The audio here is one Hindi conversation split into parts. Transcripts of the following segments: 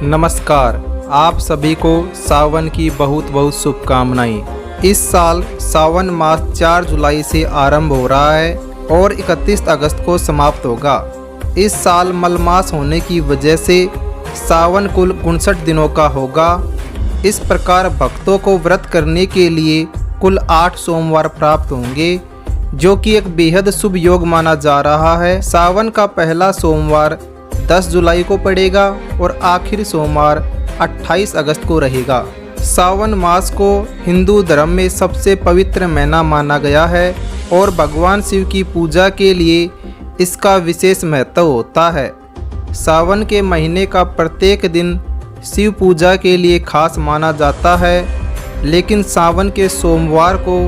नमस्कार, आप सभी को सावन की बहुत बहुत शुभकामनाएं। इस साल सावन मास 4 जुलाई से आरंभ हो रहा है और 31 अगस्त को समाप्त होगा। इस साल मलमास होने की वजह से सावन कुल 59 दिनों का होगा। इस प्रकार भक्तों को व्रत करने के लिए कुल 8 सोमवार प्राप्त होंगे, जो कि एक बेहद शुभ योग माना जा रहा है। सावन का पहला सोमवार 10 जुलाई को पड़ेगा और आखिरी सोमवार 28 अगस्त को रहेगा। सावन मास को हिंदू धर्म में सबसे पवित्र महीना माना गया है और भगवान शिव की पूजा के लिए इसका विशेष महत्व होता है। सावन के महीने का प्रत्येक दिन शिव पूजा के लिए खास माना जाता है, लेकिन सावन के सोमवार को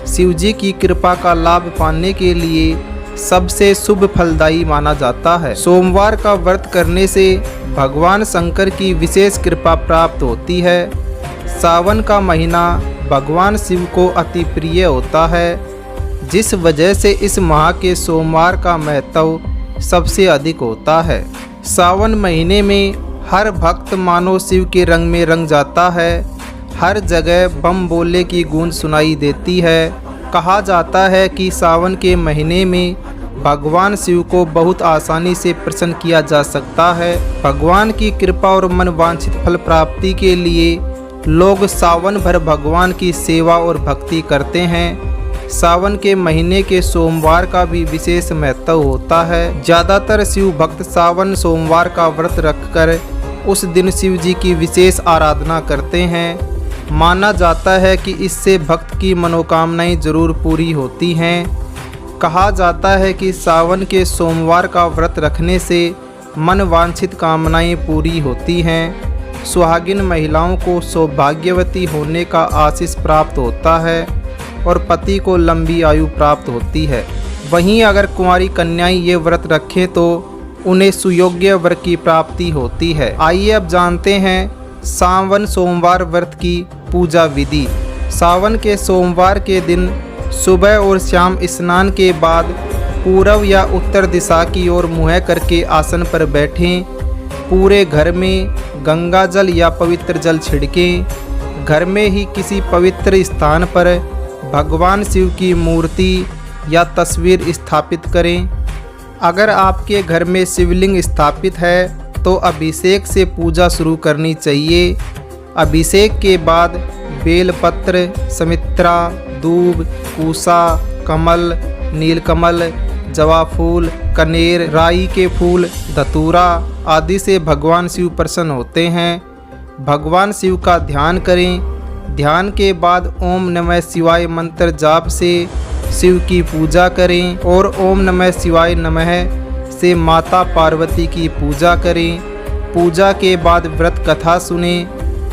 शिव जी की कृपा का लाभ पाने के लिए सबसे शुभ फलदायी माना जाता है। सोमवार का व्रत करने से भगवान शंकर की विशेष कृपा प्राप्त होती है। सावन का महीना भगवान शिव को अति प्रिय होता है, जिस वजह से इस माह के सोमवार का महत्व सबसे अधिक होता है। सावन महीने में हर भक्त मानो शिव के रंग में रंग जाता है। हर जगह बम बोले की गूंज सुनाई देती है। कहा जाता है कि सावन के महीने में भगवान शिव को बहुत आसानी से प्रसन्न किया जा सकता है। भगवान की कृपा और मनवांछित फल प्राप्ति के लिए लोग सावन भर भगवान की सेवा और भक्ति करते हैं। सावन के महीने के सोमवार का भी विशेष महत्व होता है। ज़्यादातर शिव भक्त सावन सोमवार का व्रत रखकर उस दिन शिव जी की विशेष आराधना करते हैं। माना जाता है कि इससे भक्त की मनोकामनाएं जरूर पूरी होती हैं। कहा जाता है कि सावन के सोमवार का व्रत रखने से मन वांछित कामनाएं पूरी होती हैं। सुहागिन महिलाओं को सौभाग्यवती होने का आशीष प्राप्त होता है और पति को लंबी आयु प्राप्त होती है। वहीं अगर कुंवारी कन्याएं ये व्रत रखें तो उन्हें सुयोग्य वर की प्राप्ति होती है। आइए अब जानते हैं सावन सोमवार व्रत की पूजा विधि। सावन के सोमवार के दिन सुबह और शाम स्नान के बाद पूर्व या उत्तर दिशा की ओर मुँह करके आसन पर बैठें। पूरे घर में गंगा जल या पवित्र जल छिड़कें। घर में ही किसी पवित्र स्थान पर भगवान शिव की मूर्ति या तस्वीर स्थापित करें। अगर आपके घर में शिवलिंग स्थापित है तो अभिषेक से पूजा शुरू करनी चाहिए। अभिषेक के बाद बेलपत्र, समित्रा, दूब, पूसा, कमल, नीलकमल, जवा फूल, कनेर, राई के फूल, धतूरा आदि से भगवान शिव प्रसन्न होते हैं। भगवान शिव का ध्यान करें। ध्यान के बाद ओम नमः शिवाय मंत्र जाप से शिव की पूजा करें और ओम नमः शिवाय नमः से माता पार्वती की पूजा करें। पूजा के बाद व्रत कथा सुने।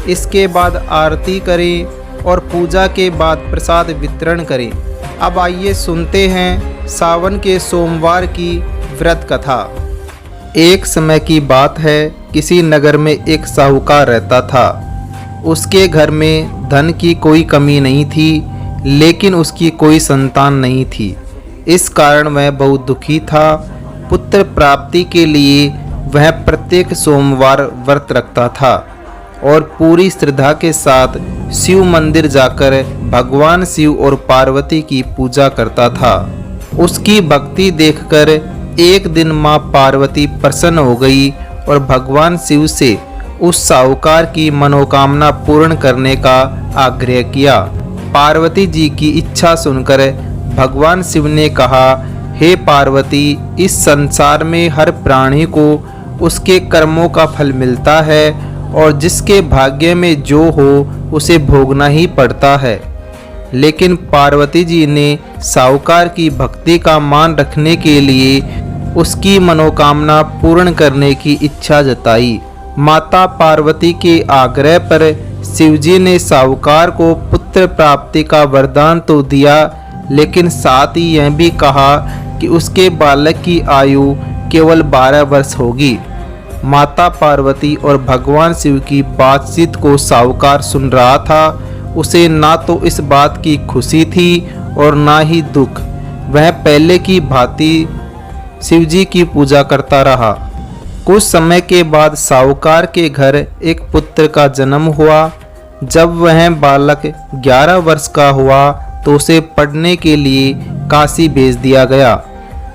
इसके बाद आरती करें और पूजा के बाद प्रसाद वितरण करें। अब आइए सुनते हैं सावन के सोमवार की व्रत कथा। एक समय की बात है, किसी नगर में एक साहूकार रहता था। उसके घर में धन की कोई कमी नहीं थी, लेकिन उसकी कोई संतान नहीं थी। इस कारण वह बहुत दुखी था। पुत्र प्राप्ति के लिए वह प्रत्येक सोमवार व्रत रखता था और पूरी श्रद्धा के साथ शिव मंदिर जाकर भगवान शिव और पार्वती की पूजा करता था। उसकी भक्ति देखकर एक दिन माँ पार्वती प्रसन्न हो गई और भगवान शिव से उस साहूकार की मनोकामना पूर्ण करने का आग्रह किया। पार्वती जी की इच्छा सुनकर भगवान शिव ने कहा, हे पार्वती, इस संसार में हर प्राणी को उसके कर्मों का फल मिलता है और जिसके भाग्य में जो हो उसे भोगना ही पड़ता है। लेकिन पार्वती जी ने साहूकार की भक्ति का मान रखने के लिए उसकी मनोकामना पूर्ण करने की इच्छा जताई। माता पार्वती के आग्रह पर शिवजी ने साहूकार को पुत्र प्राप्ति का वरदान तो दिया, लेकिन साथ ही यह भी कहा कि उसके बालक की आयु केवल 12 वर्ष होगी। माता पार्वती और भगवान शिव की बातचीत को साहूकार सुन रहा था। उसे ना तो इस बात की खुशी थी और ना ही दुख। वह पहले की भांति शिवजी की पूजा करता रहा। कुछ समय के बाद साहूकार के घर एक पुत्र का जन्म हुआ। जब वह बालक 11 वर्ष का हुआ तो उसे पढ़ने के लिए काशी भेज दिया गया।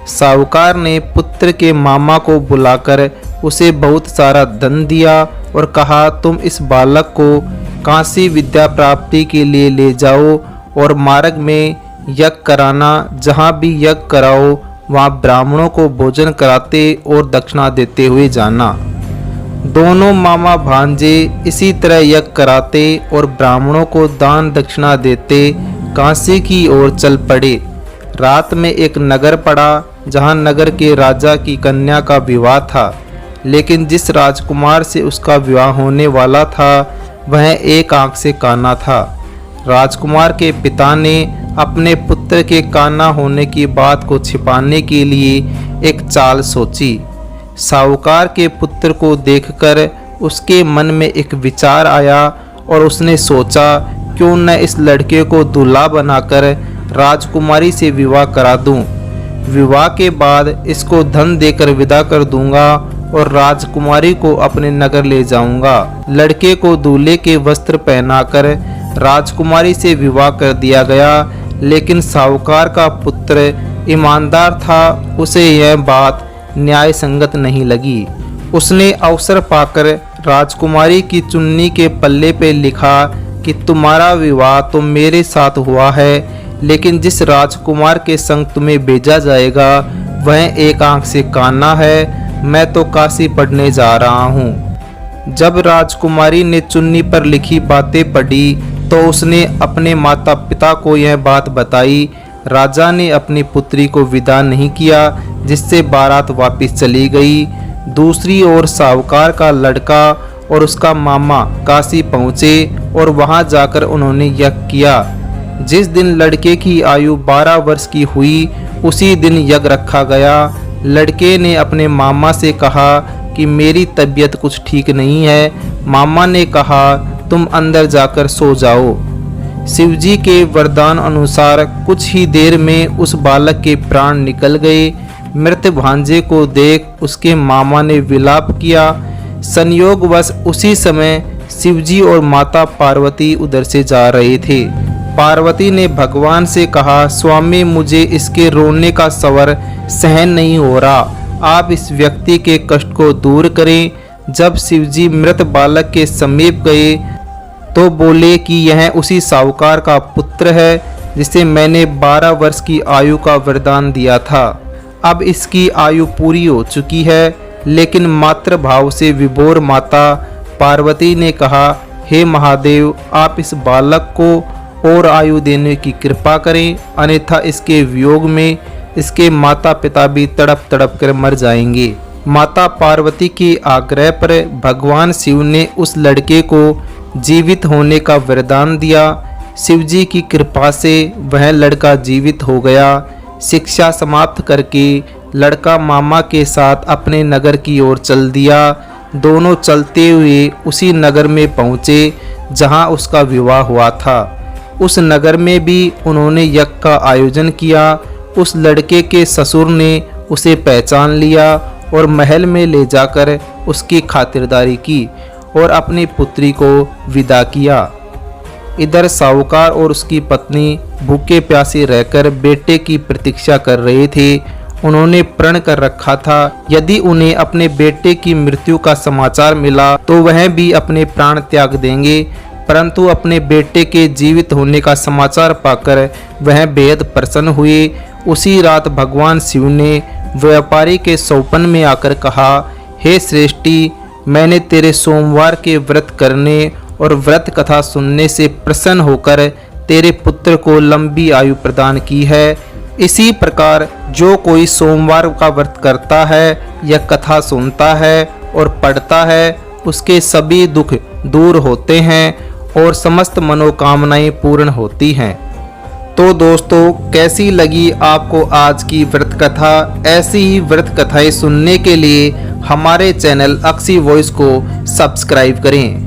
साहूकार ने पुत्र के मामा को बुलाकर उसे बहुत सारा धन दिया और कहा, तुम इस बालक को काशी विद्या प्राप्ति के लिए ले जाओ और मार्ग में यज्ञ कराना। जहाँ भी यज्ञ कराओ वहाँ ब्राह्मणों को भोजन कराते और दक्षिणा देते हुए जाना। दोनों मामा भांजे इसी तरह यज्ञ कराते और ब्राह्मणों को दान दक्षिणा देते काशी की ओर चल पड़े। रात में एक नगर पड़ा जहाँ नगर के राजा की कन्या का विवाह था, लेकिन जिस राजकुमार से उसका विवाह होने वाला था वह एक आंख से काना था। राजकुमार के पिता ने अपने पुत्र के काना होने की बात को छिपाने के लिए एक चाल सोची। साहूकार के पुत्र को देखकर उसके मन में एक विचार आया और उसने सोचा, क्यों न इस लड़के को दूल्हा बनाकर राजकुमारी से विवाह करा दूं। विवाह के बाद इसको धन देकर विदा कर दूंगा और राजकुमारी को अपने नगर ले जाऊंगा। लड़के को दूल्हे के वस्त्र पहनाकर राजकुमारी से विवाह कर दिया गया, लेकिन साहूकार का पुत्र ईमानदार था, उसे यह बात न्याय संगत नहीं लगी। उसने अवसर पाकर राजकुमारी की चुन्नी के पल्ले पे लिखा कि तुम्हारा विवाह तो मेरे साथ हुआ है, लेकिन जिस राजकुमार के संग तुम्हें भेजा जाएगा वह एक आंख से काना है। मैं तो काशी पढ़ने जा रहा हूँ। जब राजकुमारी ने चुन्नी पर लिखी बातें पढ़ी तो उसने अपने माता पिता को यह बात बताई। राजा ने अपनी पुत्री को विदा नहीं किया, जिससे बारात वापस चली गई। दूसरी ओर साहूकार का लड़का और उसका मामा काशी पहुँचे और वहाँ जाकर उन्होंने यज्ञ किया। जिस दिन लड़के की आयु 12 वर्ष की हुई उसी दिन यज्ञ रखा गया। लड़के ने अपने मामा से कहा कि मेरी तबीयत कुछ ठीक नहीं है। मामा ने कहा, तुम अंदर जाकर सो जाओ। शिवजी के वरदान अनुसार कुछ ही देर में उस बालक के प्राण निकल गए। मृत भांजे को देख उसके मामा ने विलाप किया। संयोगवश उसी समय शिवजी और माता पार्वती उधर से जा रहे थे। पार्वती ने भगवान से कहा, स्वामी मुझे इसके रोने का स्वर सहन नहीं हो रहा, आप इस व्यक्ति के कष्ट को दूर करें। जब शिवजी मृत बालक के समीप गए तो बोले कि यह उसी साहूकार का पुत्र है जिसे मैंने 12 वर्ष की आयु का वरदान दिया था। अब इसकी आयु पूरी हो चुकी है। लेकिन मातृ भाव से विभोर माता पार्वती ने कहा, हे महादेव, आप इस बालक को और आयु देने की कृपा करें, अन्यथा इसके वियोग में इसके माता पिता भी तड़प तड़प कर मर जाएंगे। माता पार्वती के आग्रह पर भगवान शिव ने उस लड़के को जीवित होने का वरदान दिया। शिवजी की कृपा से वह लड़का जीवित हो गया। शिक्षा समाप्त करके लड़का मामा के साथ अपने नगर की ओर चल दिया। दोनों चलते हुए उसी नगर में पहुँचे जहाँ उसका विवाह हुआ था। उस नगर में भी उन्होंने यज्ञ का आयोजन किया। उस लड़के के ससुर ने उसे पहचान लिया और महल में ले जाकर उसकी खातिरदारी की और अपनी पुत्री को विदा किया। इधर साहूकार और उसकी पत्नी भूखे प्यासे रहकर बेटे की प्रतीक्षा कर रहे थे। उन्होंने प्रण कर रखा था, यदि उन्हें अपने बेटे की मृत्यु का समाचार मिला तो वह भी अपने प्राण त्याग देंगे। परंतु अपने बेटे के जीवित होने का समाचार पाकर वह बेहद प्रसन्न हुए। उसी रात भगवान शिव ने व्यापारी के सौपन में आकर कहा, हे श्रेष्ठी, मैंने तेरे सोमवार के व्रत करने और व्रत कथा सुनने से प्रसन्न होकर तेरे पुत्र को लंबी आयु प्रदान की है। इसी प्रकार जो कोई सोमवार का व्रत करता है या कथा सुनता है और पढ़ता है उसके सभी दुख दूर होते हैं और समस्त मनोकामनाएं पूर्ण होती हैं। तो दोस्तों, कैसी लगी आपको आज की व्रत कथा? ऐसी ही व्रत कथाएं सुनने के लिए हमारे चैनल अक्सी वॉइस को सब्सक्राइब करें।